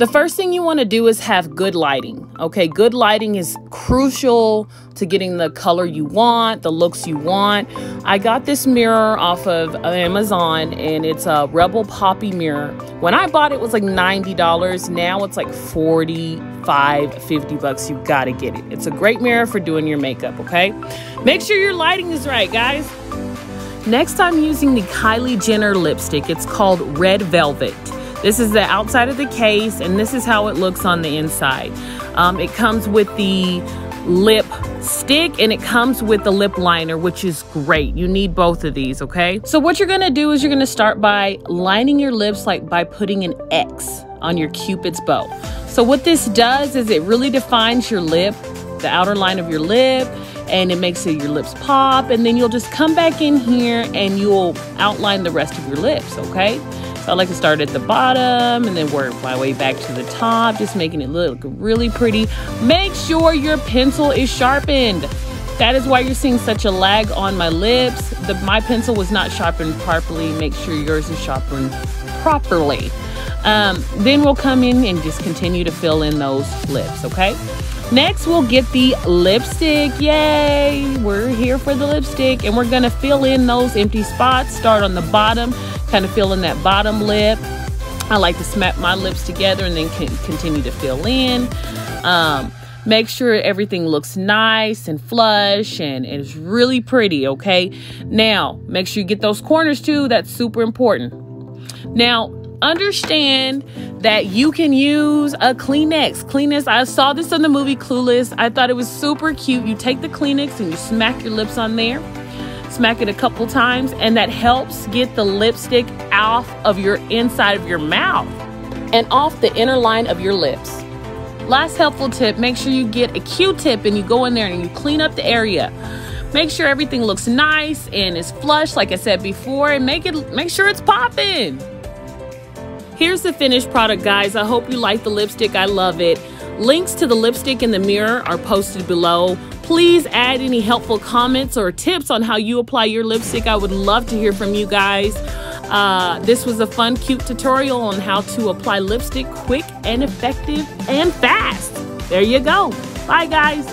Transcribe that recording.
The first thing you want to do is have good lighting. Okay, good lighting is crucial to getting the color you want, the looks you want. I got this mirror off of Amazon, and it's a Rebel Poppy mirror. When I bought it, it was like $90. Now it's like $45-50. You gotta get it. It's a great mirror for doing your makeup, okay? Make sure your lighting is right, guys. Next, I'm using the Kylie Jenner lipstick. It's called Red Velvet. This is the outside of the case, and this is how it looks on the inside. It comes with the lip stick, and it comes with the lip liner, which is great. You need both of these, okay? So what you're gonna do is you're gonna start by lining your lips, like by putting an X on your Cupid's bow. So what this does is it really defines your lip, the outer line of your lip, and it makes your lips pop, and then you'll just come back in here and you'll outline the rest of your lips, okay? So I like to start at the bottom and then work my way back to the top, just making it look really pretty. Make sure your pencil is sharpened. That is why you're seeing such a lag on my lips. My pencil was not sharpened properly. Make sure yours is sharpened properly. Then we'll come in and just continue to fill in those lips, okay? Next, we'll get the lipstick. Yay! We're here for the lipstick, and we're gonna fill in those empty spots. Start on the bottom, kind of fill in that bottom lip. I like to smack my lips together and then continue to fill in. Make sure everything looks nice and flush and it's really pretty, okay? Now, make sure you get those corners too. That's super important. Now, understand that you can use a Kleenex. Kleenex, I saw this in the movie Clueless. I thought it was super cute. You take the Kleenex and you smack your lips on there. Smack it a couple times, and that helps get the lipstick off of your inside of your mouth and off the inner line of your lips. Last helpful tip, make sure you get a Q-tip and you go in there and you clean up the area. Make sure everything looks nice and is flush, like I said before, and make sure it's popping. Here's the finished product, guys. I hope you like the lipstick. I love it. Links to the lipstick and the mirror are posted below. Please add any helpful comments or tips on how you apply your lipstick. I would love to hear from you guys. This was a fun, cute tutorial on how to apply lipstick quick and effective and fast. There you go. Bye, guys.